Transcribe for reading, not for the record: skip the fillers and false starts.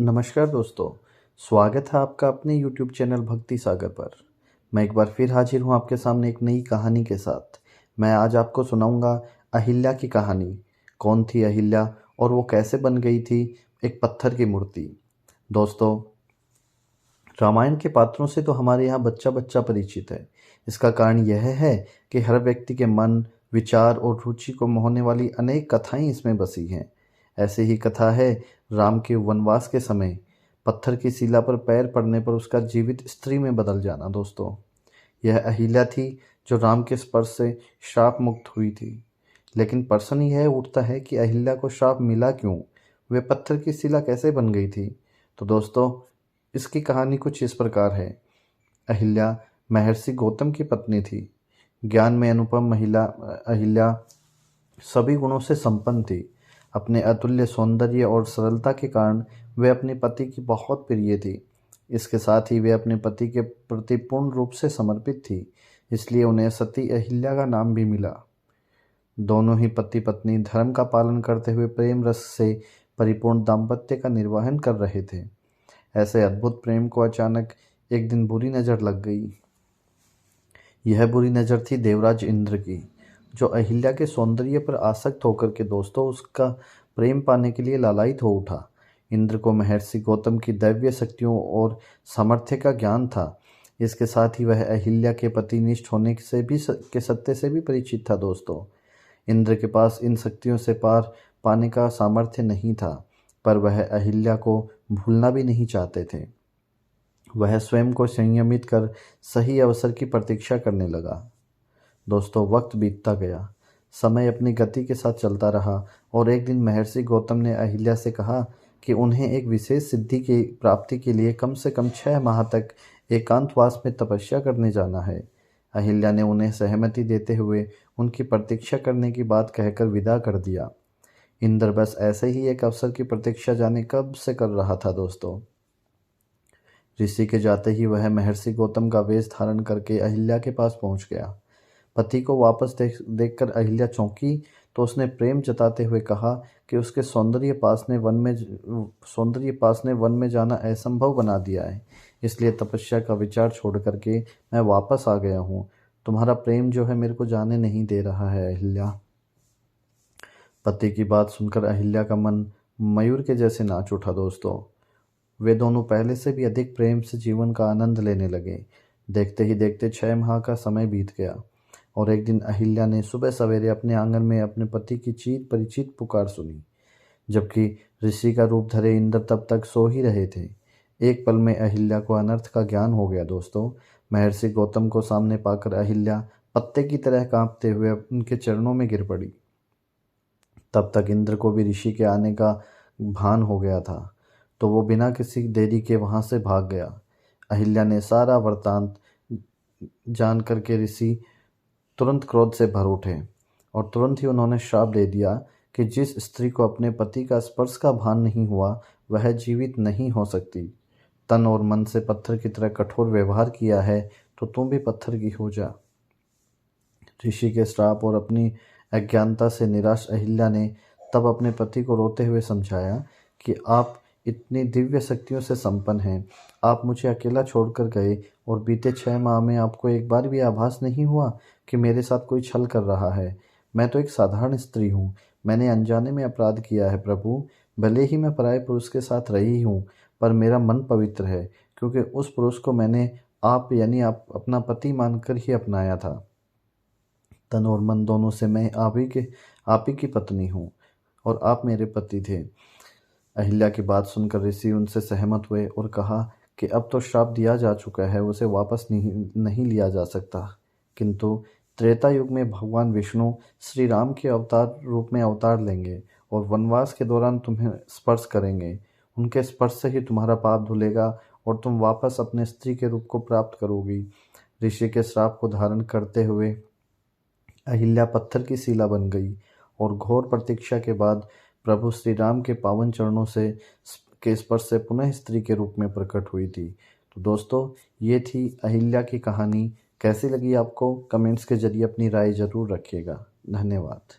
नमस्कार दोस्तों, स्वागत है आपका अपने YouTube चैनल भक्ति सागर पर। मैं एक बार फिर हाजिर हूँ आपके सामने एक नई कहानी के साथ। मैं आज आपको सुनाऊंगा अहिल्या की कहानी। कौन थी अहिल्या और वो कैसे बन गई थी एक पत्थर की मूर्ति। दोस्तों, रामायण के पात्रों से तो हमारे यहाँ बच्चा बच्चा परिचित है। इसका कारण यह है कि हर व्यक्ति के मन, विचार और रुचि को मोहने वाली अनेक कथाएं इसमें बसी हैं। ऐसी ही कथा है राम के वनवास के समय पत्थर की शिला पर पैर पड़ने पर उसका जीवित स्त्री में बदल जाना। दोस्तों, यह अहिल्या थी जो राम के स्पर्श से श्राप मुक्त हुई थी। लेकिन प्रश्न यह उठता है कि अहिल्या को श्राप मिला क्यों? वे पत्थर की शिला कैसे बन गई थी? तो दोस्तों, इसकी कहानी कुछ इस प्रकार है। अहिल्या महर्षि गौतम की पत्नी थी। ज्ञान में अनुपम महिला अहिल्या सभी गुणों से संपन्न थी। अपने अतुल्य सौंदर्य और सरलता के कारण वे अपने पति की बहुत प्रिय थी। इसके साथ ही वे अपने पति के प्रति पूर्ण रूप से समर्पित थी, इसलिए उन्हें सती अहिल्या का नाम भी मिला। दोनों ही पति पत्नी धर्म का पालन करते हुए प्रेम रस से परिपूर्ण दाम्पत्य का निर्वहन कर रहे थे। ऐसे अद्भुत प्रेम को अचानक एक दिन बुरी नज़र लग गई। यह बुरी नज़र थी देवराज इंद्र की, जो अहिल्या के सौंदर्य पर आसक्त होकर के दोस्तों उसका प्रेम पाने के लिए लालायित हो उठा। इंद्र को महर्षि गौतम की दैवीय शक्तियों और सामर्थ्य का ज्ञान था। इसके साथ ही वह अहिल्या के पतिनिष्ठ होने से भी के सत्य से भी परिचित था। दोस्तों, इंद्र के पास इन शक्तियों से पार पाने का सामर्थ्य नहीं था, पर वह अहिल्या को भूलना भी नहीं चाहते थे। वह स्वयं को संयमित कर सही अवसर की प्रतीक्षा करने लगा। दोस्तों, वक्त बीतता गया, समय अपनी गति के साथ चलता रहा और एक दिन महर्षि गौतम ने अहिल्या से कहा कि उन्हें एक विशेष सिद्धि की प्राप्ति के लिए कम से कम 6 माह तक एकांतवास में तपस्या करने जाना है। अहिल्या ने उन्हें सहमति देते हुए उनकी प्रतीक्षा करने की बात कहकर विदा कर दिया। इंद्र बस ऐसे ही एक अवसर की प्रतीक्षा जाने कब से कर रहा था। दोस्तों, ऋषि के जाते ही वह महर्षि गौतम का वेश धारण करके अहिल्या के पास पहुंच गया। पति को वापस देखकर अहिल्या चौंकी तो उसने प्रेम जताते हुए कहा कि उसके सौंदर्य पास ने वन में जाना असंभव बना दिया है, इसलिए तपस्या का विचार छोड़ करके मैं वापस आ गया हूँ। तुम्हारा प्रेम जो है मेरे को जाने नहीं दे रहा है अहिल्या। पति की बात सुनकर अहिल्या का मन मयूर के जैसे नाच उठा। दोस्तों, वे दोनों पहले से भी अधिक प्रेम से जीवन का आनंद लेने लगे। देखते ही देखते 6 माह का समय बीत गया और एक दिन अहिल्या ने सुबह सवेरे अपने आंगन में अपने पति की चीर परिचित पुकार सुनी, जबकि ऋषि का रूप धरे इंद्र तब तक सो ही रहे थे। एक पल में अहिल्या को अनर्थ का ज्ञान हो गया। दोस्तों, महर्षि गौतम को सामने पाकर अहिल्या पत्ते की तरह कांपते हुए उनके चरणों में गिर पड़ी। तब तक इंद्र को भी ऋषि के आने का भान हो गया था, तो वो बिना किसी देरी के वहां से भाग गया। अहिल्या ने सारा वृत्तांत जान करके ऋषि तुरंत क्रोध से भर उठे और तुरंत ही उन्होंने श्राप दे दिया कि जिस स्त्री को अपने पति का स्पर्श का भान नहीं हुआ वह जीवित नहीं हो सकती। तन और मन से पत्थर की तरह कठोर व्यवहार किया है तो तुम भी पत्थर की हो जा। ऋषि के श्राप और अपनी अज्ञानता से निराश अहिल्या ने तब अपने पति को रोते हुए समझाया कि आप इतनी दिव्य शक्तियों से संपन्न हैं, आप मुझे अकेला छोड़कर गए और बीते 6 माह में आपको एक बार भी आभास नहीं हुआ कि मेरे साथ कोई छल कर रहा है। मैं तो एक साधारण स्त्री हूँ, मैंने अनजाने में अपराध किया है प्रभु। भले ही मैं पराये पुरुष के साथ रही हूँ, पर मेरा मन पवित्र है, क्योंकि उस पुरुष को मैंने आप अपना पति मानकर ही अपनाया था। तन और मन दोनों से मैं आप ही की पत्नी हूँ और आप मेरे पति थे। अहिल्या की बात सुनकर ऋषि उनसे सहमत हुए और कहा कि अब तो श्राप दिया जा चुका है, उसे वापस नहीं लिया जा सकता। किंतु त्रेता युग में भगवान विष्णु श्री राम के अवतार रूप में अवतार लेंगे और वनवास के दौरान तुम्हें स्पर्श करेंगे। उनके स्पर्श से ही तुम्हारा पाप धुलेगा और तुम वापस अपने स्त्री के रूप को प्राप्त करोगी। ऋषि के श्राप को धारण करते हुए अहिल्या पत्थर की शिला बन गई और घोर प्रतीक्षा के बाद प्रभु श्री राम के पावन चरणों से के स्पर्श से पुनः स्त्री के रूप में प्रकट हुई थी। तो दोस्तों, ये थी अहिल्या की कहानी। कैसी लगी आपको? कमेंट्स के जरिए अपनी राय जरूर रखिएगा। धन्यवाद।